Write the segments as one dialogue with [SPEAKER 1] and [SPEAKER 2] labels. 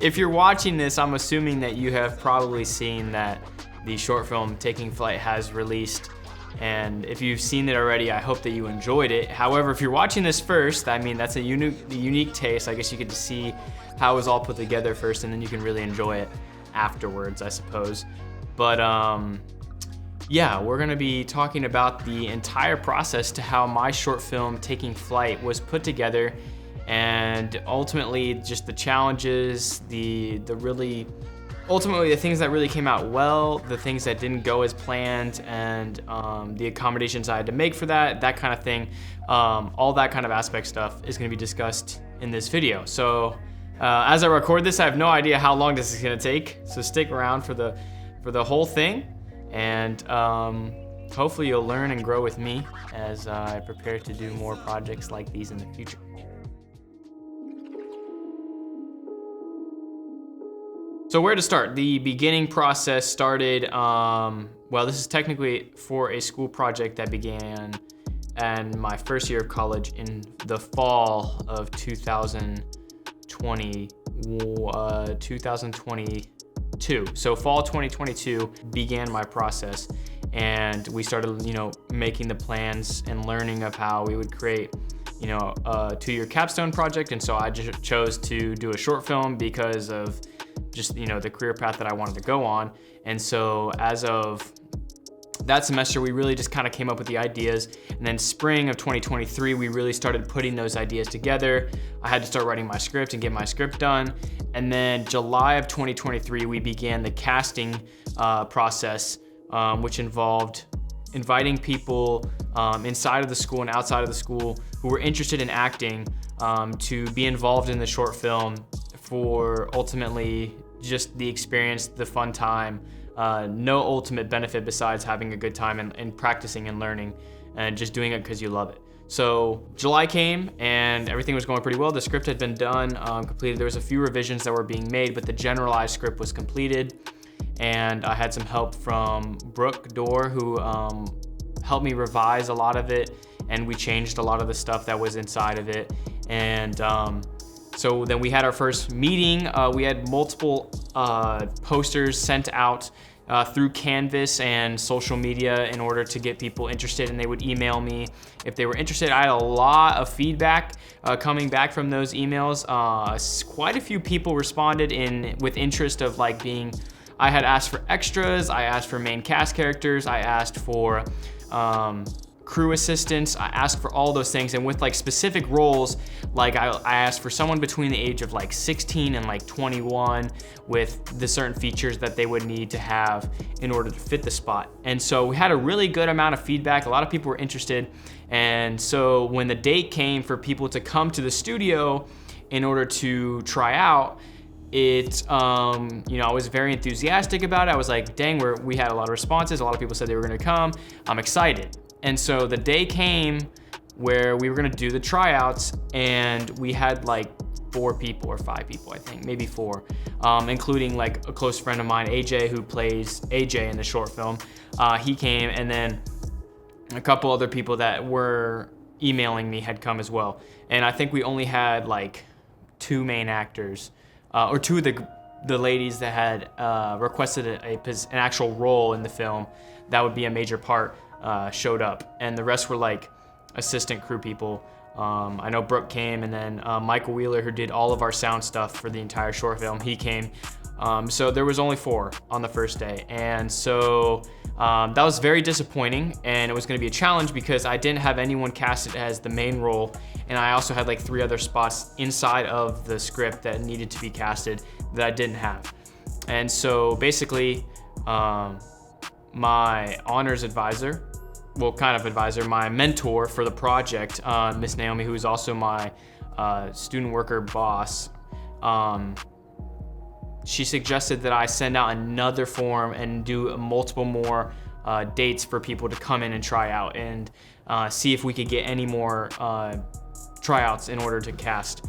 [SPEAKER 1] If you're watching this, I'm assuming that you have probably seen that the short film Taking Flight has released. And if you've seen it already, I hope that you enjoyed it. However, if you're watching this first, I mean, that's a unique taste. I guess you get to see how it was all put together first, and then you can really enjoy it afterwards, I suppose. But yeah, we're gonna be talking about the entire process to how my short film Taking Flight was put together, and ultimately just the challenges, ultimately the things that really came out well, the things that didn't go as planned, and the accommodations I had to make for that kind of thing. All that kind of aspect stuff is gonna be discussed in this video. So as I record this, I have no idea how long this is gonna take, so stick around for the whole thing, and hopefully you'll learn and grow with me as I prepare to do more projects like these in the future. So where to start? The beginning process started, well, this is technically for a school project that began in my first year of college in the fall of 2022. So fall 2022 began my process, and we started, making the plans and learning of how we would create, a 2-year capstone project. And so I just chose to do a short film because of just the career path that I wanted to go on. And so as of that semester, we really just kind of came up with the ideas, and then spring of 2023 we really started putting those ideas together. I had to start writing my script and get my script done, and then July of 2023 we began the casting process, which involved inviting people inside of the school and outside of the school who were interested in acting to be involved in the short film for ultimately just the experience, the fun time, no ultimate benefit besides having a good time and practicing and learning and just doing it because you love it. So July came and everything was going pretty well. The script had been done, completed. There was a few revisions that were being made, but the generalized script was completed. And I had some help from Brooke Dorr, who helped me revise a lot of it, and we changed a lot of the stuff that was inside of it. And so then we had our first meeting. We had multiple posters sent out through Canvas and social media in order to get people interested, and they would email me if they were interested. I had a lot of feedback coming back from those emails. Quite a few people responded with interest of I had asked for extras, I asked for main cast characters, I asked for crew assistants, I asked for all those things, and with specific roles, I asked for someone between the age of 16 and 21 with the certain features that they would need to have in order to fit the spot. And so we had a really good amount of feedback. A lot of people were interested, and so when the date came for people to come to the studio in order to try out, I was very enthusiastic about it. I was like, dang, we had a lot of responses. A lot of people said they were gonna come. I'm excited. And so the day came where we were gonna do the tryouts, and we had 4 people or 5 people, I think, maybe 4, including a close friend of mine, AJ, who plays AJ in the short film. He came, and then a couple other people that were emailing me had come as well. And I think we only had 2 main actors, or 2 of the ladies that had requested an actual role in the film that would be a major part showed up, and the rest were assistant crew people. I know Brooke came, and then Michael Wheeler, who did all of our sound stuff for the entire short film, he came. So there was only 4 on the first day, and so that was very disappointing, and it was gonna be a challenge because I didn't have anyone casted as the main role, and I also had 3 other spots inside of the script that needed to be casted that I didn't have. And so basically, my honors advisor, my mentor for the project, Miss Naomi, who is also my student worker boss, she suggested that I send out another form and do multiple more dates for people to come in and try out, and see if we could get any more tryouts in order to cast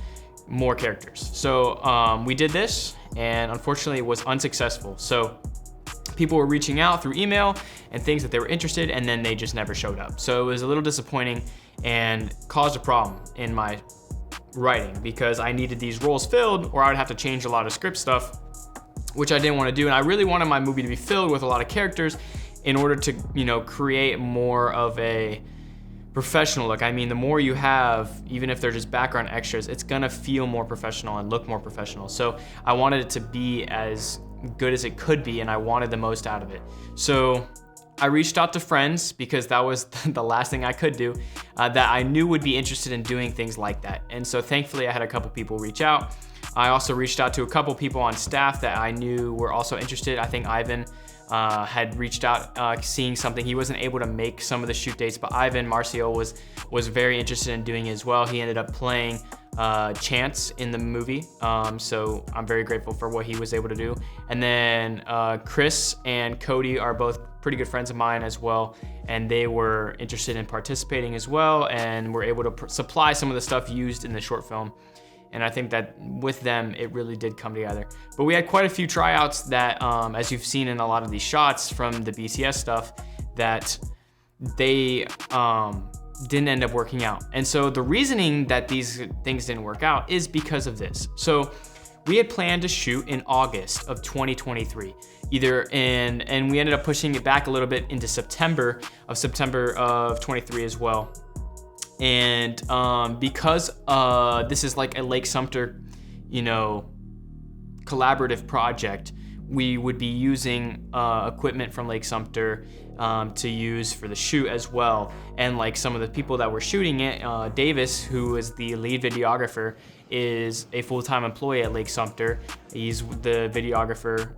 [SPEAKER 1] more characters. So we did this, and unfortunately it was unsuccessful. So people were reaching out through email and things that they were interested, and then they just never showed up. So it was a little disappointing and caused a problem in my writing, because I needed these roles filled or I would have to change a lot of script stuff, which I didn't want to do. And I really wanted my movie to be filled with a lot of characters in order to, you know, create more of a professional look. I mean, the more you have, even if they're just background extras, it's gonna feel more professional and look more professional. So I wanted it to be as good as it could be, and I wanted the most out of it. So I reached out to friends, because that was the last thing I could do, that I knew would be interested in doing things like that. And so thankfully I had a couple people reach out. I also reached out to a couple people on staff that I knew were also interested. I think Ivan had reached out, seeing something. He wasn't able to make some of the shoot dates, but Ivan Marcio was very interested in doing it as well. He ended up playing Chance in the movie, so I'm very grateful for what he was able to do. And then Chris and Cody are both pretty good friends of mine as well, and they were interested in participating as well, and were able to supply some of the stuff used in the short film. And I think that with them, it really did come together. But we had quite a few tryouts that, as you've seen in a lot of these shots from the BTS stuff, that they didn't end up working out. And so the reasoning that these things didn't work out is because of this. So we had planned to shoot in August of 2023, and we ended up pushing it back a little bit into September of 23 as well. And because this is like a Lake Sumter, you know, collaborative project, we would be using equipment from Lake Sumter to use for the shoot as well. And like some of the people that were shooting it, Davis, who is the lead videographer, is a full-time employee at Lake Sumter. He's the videographer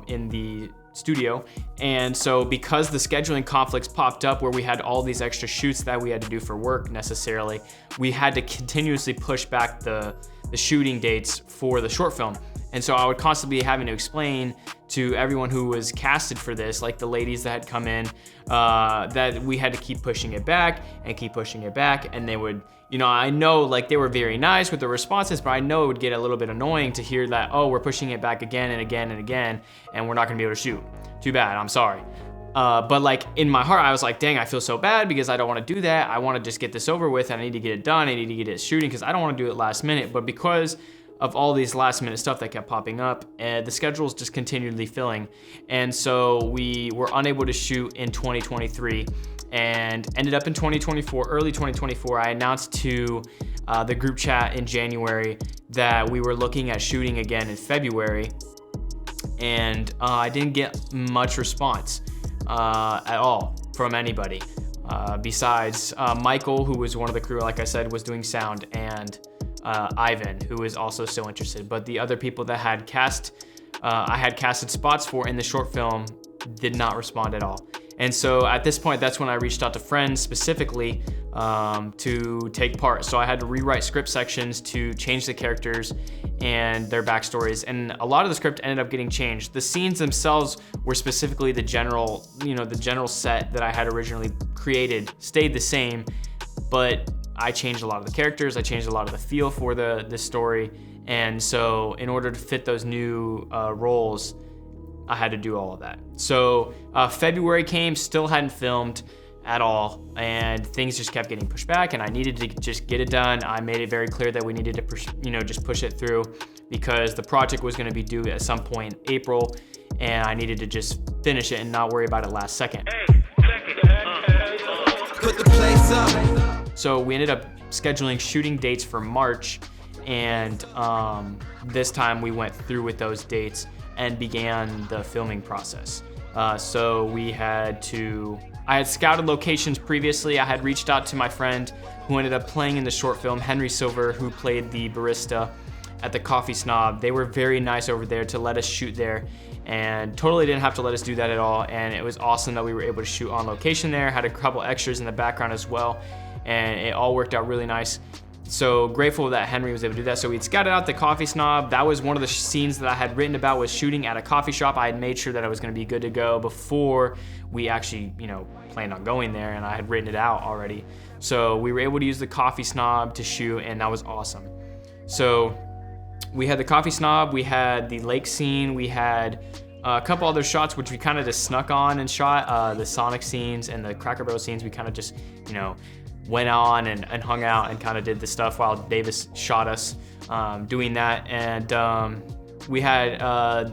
[SPEAKER 1] in the studio. And so because the scheduling conflicts popped up where we had all these extra shoots that we had to do for work necessarily, we had to continuously push back the shooting dates for the short film. And so I would constantly be having to explain to everyone who was casted for this, like the ladies that had come in, that we had to keep pushing it back and keep pushing it back. And they would, you know, I know like they were very nice with the responses, but I know it would get a little bit annoying to hear that, oh, we're pushing it back again and again and again, and we're not gonna be able to shoot. Too bad, I'm sorry. But like in my heart, I was like, dang, I feel so bad because I don't wanna do that. I wanna just get this over with, and I need to get it done. I need to get it shooting because I don't wanna do it last minute. But because of all these last minute stuff that kept popping up, and the schedule's just continually filling. And so we were unable to shoot in 2023 and ended up in 2024, early 2024. I announced to the group chat in January that we were looking at shooting again in February, and I didn't get much response at all from anybody besides Michael, who was one of the crew, like I said, was doing sound, and Ivan, who is also still interested. But the other people that had I had casted spots for in the short film did not respond at all. And so at this point, that's when I reached out to friends specifically to take part. So I had to rewrite script sections to change the characters and their backstories. And a lot of the script ended up getting changed. The scenes themselves were specifically the general set that I had originally created stayed the same, but I changed a lot of the characters, I changed a lot of the feel for the story, and so in order to fit those new roles, I had to do all of that. So February came, still hadn't filmed at all, and things just kept getting pushed back, and I needed to just get it done. I made it very clear that we needed to just push it through because the project was gonna be due at some point in April, and I needed to just finish it and not worry about it last second. Put the place up. So we ended up scheduling shooting dates for March, and this time we went through with those dates and began the filming process. So I had scouted locations previously. I had reached out to my friend who ended up playing in the short film, Henry Silver, who played the barista at the Coffee Snob. They were very nice over there to let us shoot there, and totally didn't have to let us do that at all. And it was awesome that we were able to shoot on location there, had a couple extras in the background as well, and it all worked out really nice. So grateful that Henry was able to do that. So we'd scouted out the Coffee Snob. That was one of the scenes that I had written about, was shooting at a coffee shop. I had made sure that I was gonna be good to go before we actually, planned on going there, and I had written it out already. So we were able to use the Coffee Snob to shoot, and that was awesome. So we had the Coffee Snob, we had the lake scene, we had a couple other shots which we kind of just snuck on and shot. The Sonic scenes and the Cracker Barrel scenes, we kind of just, went on and hung out and kind of did the stuff while Davis shot us doing that. And we had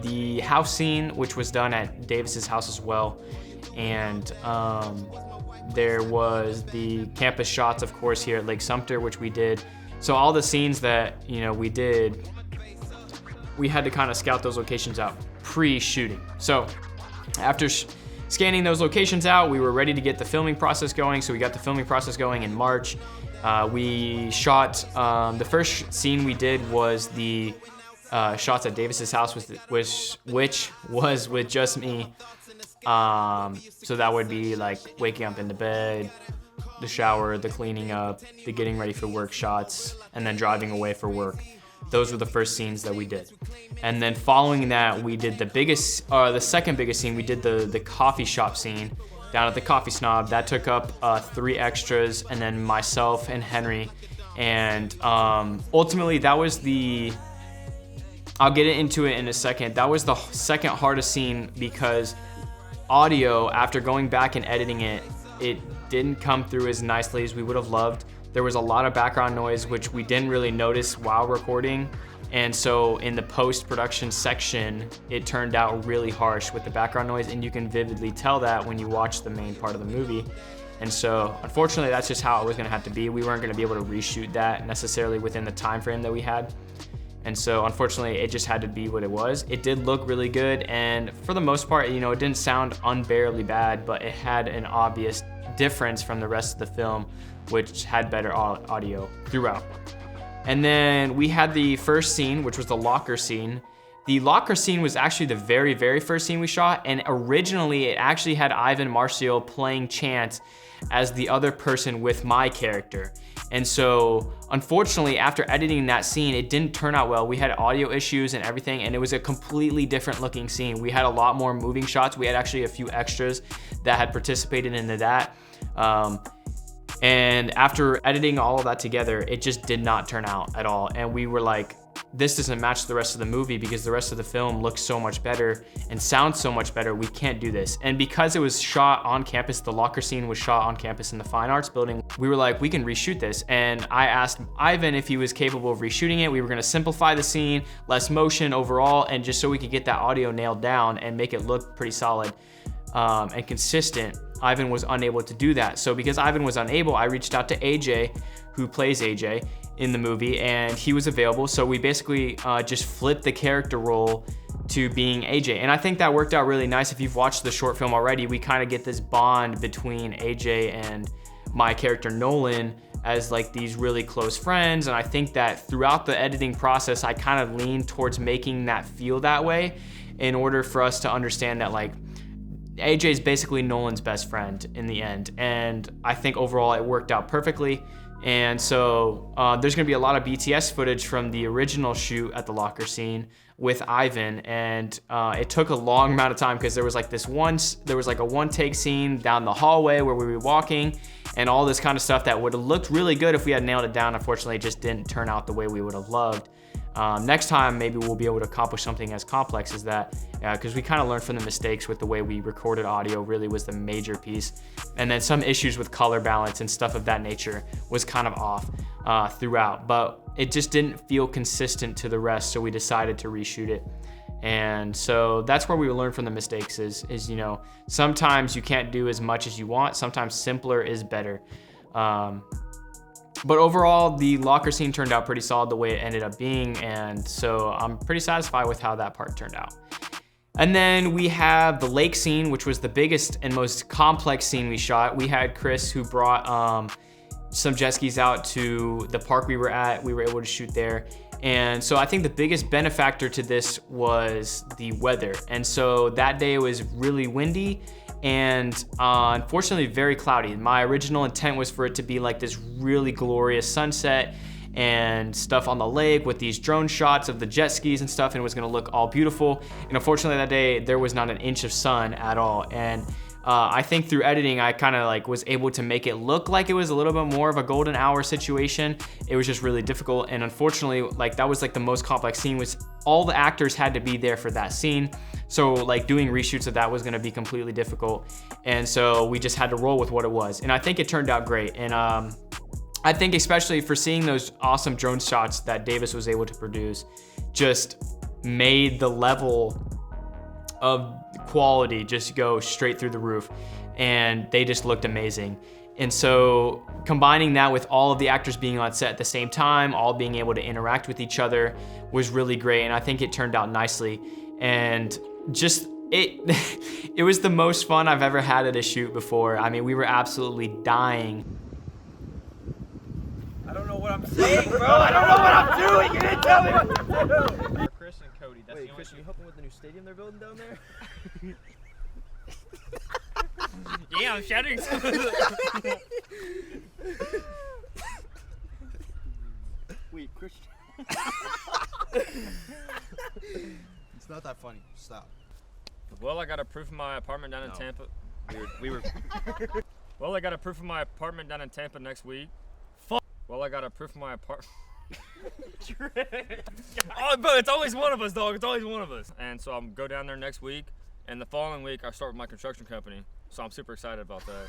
[SPEAKER 1] the house scene, which was done at Davis's house as well. And there was the campus shots, of course, here at Lake Sumter, which we did. So all the scenes that, you know, we did, we had to kind of scout those locations out pre-shooting. So after scanning those locations out, we were ready to get the filming process going. So we got the filming process going in March. We shot, the first scene we did was the shots at Davis's house, which was with just me. So that would be like waking up in the bed, the shower, the cleaning up, the getting ready for work shots, and then driving away for work. Those were the first scenes that we did. And then following that, we did the second biggest scene. We did the coffee shop scene down at the Coffee Snob. That took up 3 extras, and then myself and Henry. And ultimately, that was I'll get into it in a second. That was the second hardest scene because audio, after going back and editing it, it didn't come through as nicely as we would have loved. There was a lot of background noise, which we didn't really notice while recording. And so in the post-production section, it turned out really harsh with the background noise, and you can vividly tell that when you watch the main part of the movie. And so unfortunately, that's just how it was gonna have to be. We weren't gonna be able to reshoot that necessarily within the time frame that we had. And so unfortunately, it just had to be what it was. It did look really good, and for the most part, you know, it didn't sound unbearably bad, but it had an obvious difference from the rest of the film, which had better audio throughout. And then we had the first scene, which was the locker scene. The locker scene was actually the very, very first scene we shot, and originally it actually had Ivan Marcio playing Chance as the other person with my character. And so unfortunately, after editing that scene, it didn't turn out well. We had audio issues and everything, and it was a completely different looking scene. We had a lot more moving shots. We had actually a few extras that had participated into that. And after editing all of that together, it just did not turn out at all. And we were like, this doesn't match the rest of the movie because the rest of the film looks so much better and sounds so much better. We can't do this. And because it was shot on campus, the locker scene was shot on campus in the Fine Arts building, we were like, we can reshoot this. And I asked Ivan if he was capable of reshooting it. We were gonna simplify the scene, less motion overall, and just so we could get that audio nailed down and make it look pretty solid and consistent. Ivan was unable to do that. So because Ivan was unable, I reached out to AJ, who plays AJ in the movie, and he was available. So we basically just flipped the character role to being AJ. And I think that worked out really nice. If you've watched the short film already, we kind of get this bond between AJ and my character Nolan as like these really close friends. And I think that throughout the editing process, I kind of leaned towards making that feel that way in order for us to understand that like AJ is basically Nolan's best friend in the end. And I think overall it worked out perfectly. And so there's gonna be a lot of BTS footage from the original shoot at the locker scene with Ivan. And it took a long amount of time because there was like a one take scene down the hallway where we were walking and all this kind of stuff that would have looked really good if we had nailed it down. Unfortunately, it just didn't turn out the way we would have loved. Next time, maybe we'll be able to accomplish something as complex as that, because we kind of learned from the mistakes with the way we recorded audio really was the major piece. And then some issues with color balance and stuff of that nature was kind of off throughout, but it just didn't feel consistent to the rest, so we decided to reshoot it. And so that's where we learn from the mistakes is, you know, sometimes you can't do as much as you want, sometimes simpler is better. But overall, the locker scene turned out pretty solid the way it ended up being, and so I'm pretty satisfied with how that part turned out. And then we have the lake scene, which was the biggest and most complex scene we shot. We had Chris, who brought some jet skis out to the park we were at. We were able to shoot there. And so I think the biggest benefactor to this was the weather. And so that day it was really windy and unfortunately very cloudy. My original intent was for it to be like this really glorious sunset and stuff on the lake with these drone shots of the jet skis and stuff, and it was gonna look all beautiful. And unfortunately that day there was not an inch of sun at all. And I think through editing, I kind of like was able to make it look like it was a little bit more of a golden hour situation. It was just really difficult. And unfortunately, like that was like the most complex scene, was all the actors had to be there for that scene. So like doing reshoots of that was gonna be completely difficult. And so we just had to roll with what it was. And I think it turned out great. And I think especially for seeing those awesome drone shots that Davis was able to produce, just made the level of quality just go straight through the roof, and they just looked amazing. And so combining that with all of the actors being on set at the same time, all being able to interact with each other, was really great. And I think it turned out nicely. And just it was the most fun I've ever had at a shoot before. I mean, we were absolutely dying.
[SPEAKER 2] I don't know what I'm saying, bro. I don't know what I'm doing. You didn't tell me what to do.
[SPEAKER 3] Chris and Cody. That's
[SPEAKER 2] Wait,
[SPEAKER 3] the
[SPEAKER 2] Chris,
[SPEAKER 3] only
[SPEAKER 2] are you helping with the new stadium they're building down there?
[SPEAKER 3] Yeah, I'm shouting.
[SPEAKER 2] Wait, Christian. It's not that funny. Stop.
[SPEAKER 3] Well, I got a proof of my apartment down in Tampa. We were. Well, I got a proof of my apartment down in Tampa next week. Fuck. Well, I got a proof of my apartment. Oh, but it's always one of us, dog. It's always one of us. And so I'm go down there next week, and the following week I start with my construction company. So I'm super excited about that.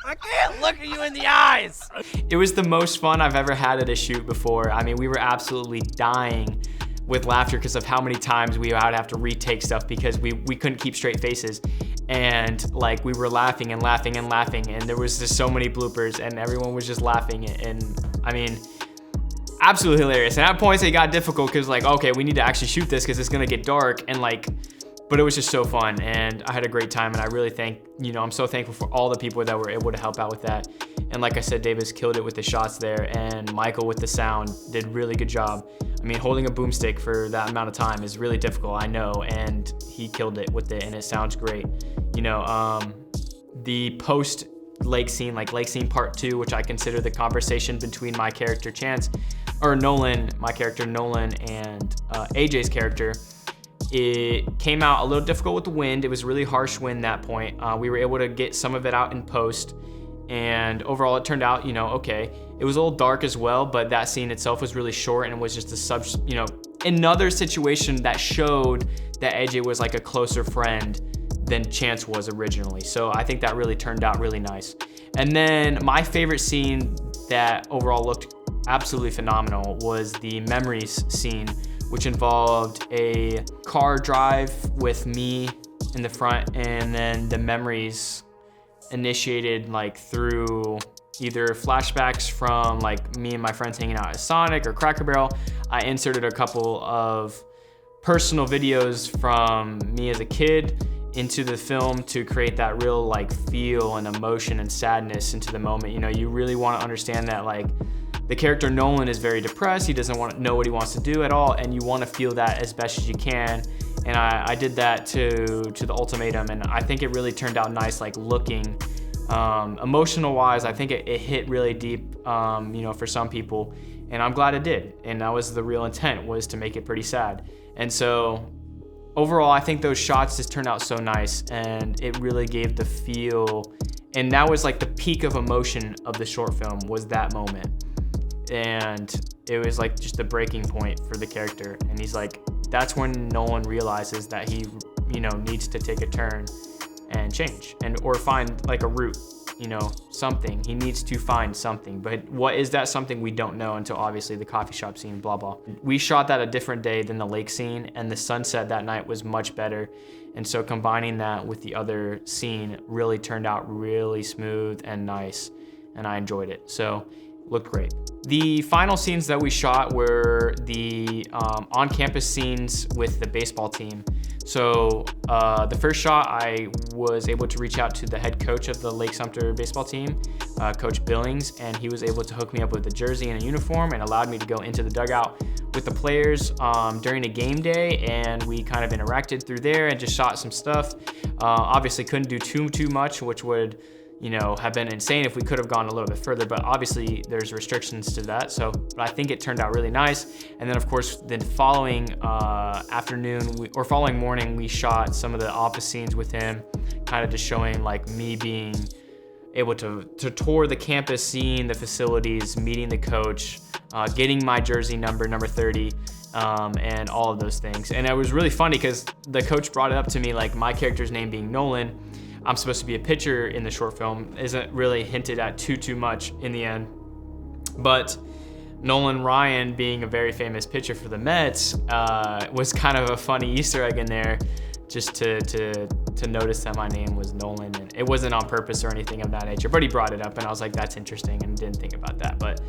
[SPEAKER 2] I can't look at you in the eyes.
[SPEAKER 1] It was the most fun I've ever had at a shoot before. I mean, we were absolutely dying with laughter because of how many times we would have to retake stuff because we couldn't keep straight faces. And like we were laughing and laughing and laughing, and there was just so many bloopers, and everyone was just laughing. And I mean, absolutely hilarious. And at points it got difficult because like, okay, we need to actually shoot this because it's gonna get dark, and like, but it was just so fun, and I had a great time. And I really I'm so thankful for all the people that were able to help out with that. And like I said, Davis killed it with the shots there, and Michael with the sound did a really good job. I mean, holding a boomstick for that amount of time is really difficult, I know, and he killed it with it, and it sounds great. The post lake scene, like lake scene part 2, which I consider the conversation between my character my character Nolan, and AJ's character, it came out a little difficult with the wind. It was really harsh wind that point. We were able to get some of it out in post, and overall it turned out, okay. It was a little dark as well, but that scene itself was really short, and it was just another situation that showed that AJ was like a closer friend than Chance was originally. So I think that really turned out really nice. And then my favorite scene that overall looked absolutely phenomenal was the memories scene, which involved a car drive with me in the front, and then the memories initiated like through either flashbacks from like me and my friends hanging out at Sonic or Cracker Barrel. I inserted a couple of personal videos from me as a kid into the film to create that real like feel and emotion and sadness into the moment. You really want to understand that like the character Nolan is very depressed. He doesn't want to know what he wants to do at all, and you want to feel that as best as you can. And I did that to the ultimatum, and I think it really turned out nice, like looking emotional wise. I think it hit really deep, for some people, and I'm glad it did. And that was the real intent, was to make it pretty sad. And so overall, I think those shots just turned out so nice, and it really gave the feel. And that was like the peak of emotion of the short film, was that moment. And it was like just the breaking point for the character. And he's like, that's when Nolan realizes that he, needs to take a turn and change, or find like a route, something. He needs to find something. But what is that something? We don't know until obviously the coffee shop scene, blah, blah. We shot that a different day than the lake scene, and the sunset that night was much better. And so combining that with the other scene really turned out really smooth and nice, and I enjoyed it. So looked great. The final scenes that we shot were the on-campus scenes with the baseball team. So the first shot, I was able to reach out to the head coach of the Lake Sumter baseball team, Coach Billings, and he was able to hook me up with a jersey and a uniform and allowed me to go into the dugout with the players during a game day, and we kind of interacted through there and just shot some stuff. Obviously couldn't do too much, which would you know, have been insane if we could have gone a little bit further, but obviously there's restrictions to that. So, but I think it turned out really nice. And then of course, the following following morning, we shot some of the office scenes with him, kind of just showing like me being able to tour the campus, seeing the facilities, meeting the coach, getting my jersey number 30, and all of those things. And it was really funny because the coach brought it up to me, like my character's name being Nolan. I'm supposed to be a pitcher in the short film. Isn't really hinted at too much in the end. But Nolan Ryan, being a very famous pitcher for the Mets, was kind of a funny Easter egg in there, just to notice that my name was Nolan. And it wasn't on purpose or anything of that nature, but he brought it up and I was like, that's interesting, and didn't think about that. But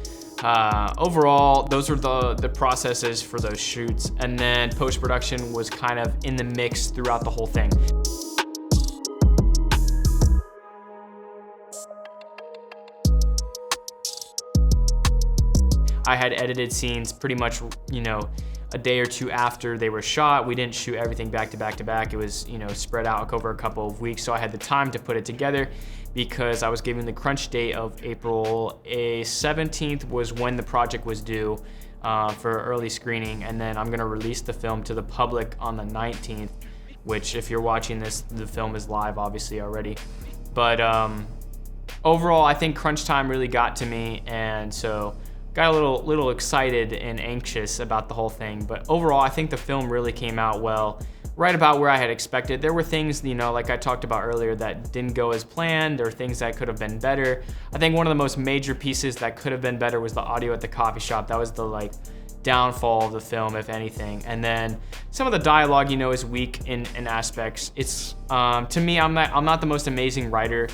[SPEAKER 1] overall, those were the processes for those shoots. And then post-production was kind of in the mix throughout the whole thing. I had edited scenes pretty much, you know, a day or two after they were shot. We didn't shoot everything back to back to back. It was, you know, spread out over a couple of weeks. So I had the time to put it together because I was given the crunch date of April 17th was when the project was due for early screening. And then I'm gonna release the film to the public on the 19th, which if you're watching this, the film is live obviously already. But overall, I think crunch time really got to me. And so got a little excited and anxious about the whole thing, but overall I think the film really came out well, right about where I had expected. There were things, you know, like I talked about earlier, that didn't go as planned, or things that could have been better. I think one of the most major pieces that could have been better was the audio at the coffee shop. That was the like downfall of the film, if anything. And then some of the dialogue, you know, is weak in aspects. It's to me, I'm not the most amazing writer.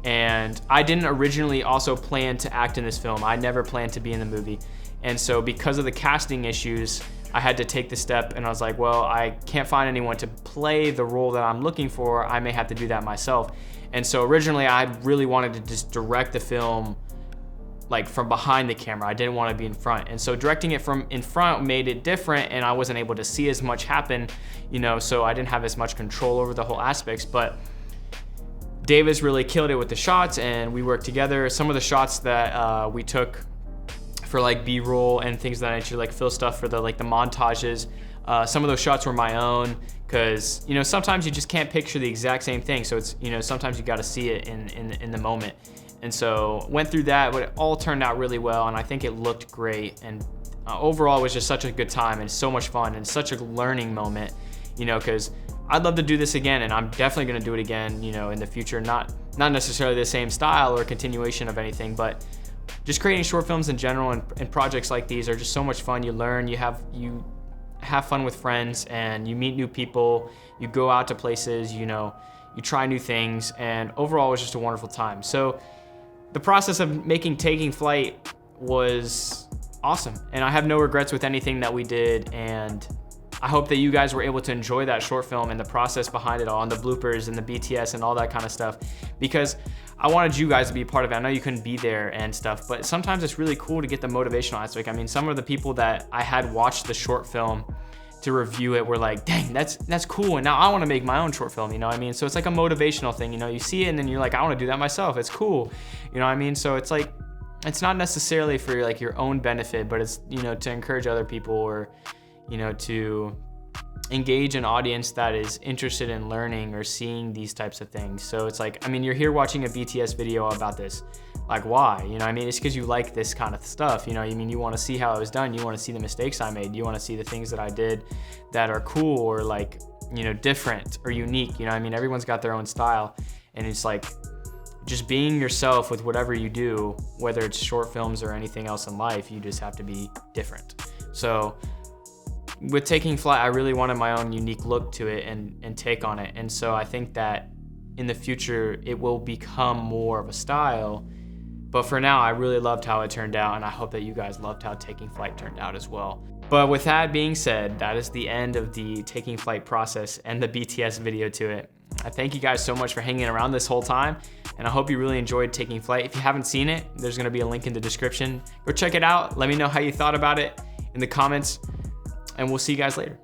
[SPEAKER 1] And I didn't originally also plan to act in this film. I never planned to be in the movie. And so because of the casting issues, I had to take the step, and I was like, well, I can't find anyone to play the role that I'm looking for. I may have to do that myself. And so originally I really wanted to just direct the film like from behind the camera. I didn't want to be in front. And so directing it from in front made it different, and I wasn't able to see as much happen, you know, so I didn't have as much control over the whole aspects. But Davis really killed it with the shots, and we worked together. Some of the shots that we took for like B-roll and things of that nature, like fill stuff for the montages, some of those shots were my own, because, you know, sometimes you just can't picture the exact same thing. So it's, you know, sometimes you got to see it in the moment. And so went through that, but it all turned out really well, and I think it looked great. And overall, it was just such a good time and so much fun and such a learning moment, you know, because I'd love to do this again, and I'm definitely gonna do it again, you know, in the future. Not necessarily the same style or continuation of anything, but just creating short films in general and projects like these are just so much fun. You learn, you have fun with friends, and you meet new people, you go out to places, you know, you try new things, and overall it was just a wonderful time. So the process of making Taking Flight was awesome, and I have no regrets with anything that we did, and I hope that you guys were able to enjoy that short film and the process behind it all, and the bloopers and the BTS and all that kind of stuff, because I wanted you guys to be a part of it. I know you couldn't be there and stuff, but sometimes it's really cool to get the motivational aspect. I mean, some of the people that I had watched the short film to review it were like, dang, that's cool, and now I want to make my own short film, you know what I mean? So it's like a motivational thing, you know, you see it and then you're like, I want to do that myself, it's cool, you know what I mean? So it's like, it's not necessarily for like your own benefit, but it's, you know, to encourage other people, or, you know, to engage an audience that is interested in learning or seeing these types of things. So it's like, I mean, you're here watching a BTS video about this. Like, why? You know what I mean? It's because you like this kind of stuff. You know, I mean, you want to see how it was done. You want to see the mistakes I made. You want to see the things that I did that are cool, or like, you know, different or unique. You know what I mean? Everyone's got their own style. And it's like, just being yourself with whatever you do, whether it's short films or anything else in life, you just have to be different. So with Taking Flight, I really wanted my own unique look to it and take on it. And so I think that in the future, it will become more of a style. But for now, I really loved how it turned out, and I hope that you guys loved how Taking Flight turned out as well. But with that being said, that is the end of the Taking Flight process and the BTS video to it. I thank you guys so much for hanging around this whole time, and I hope you really enjoyed Taking Flight. If you haven't seen it, there's gonna be a link in the description. Go check it out. Let me know how you thought about it in the comments, and we'll see you guys later.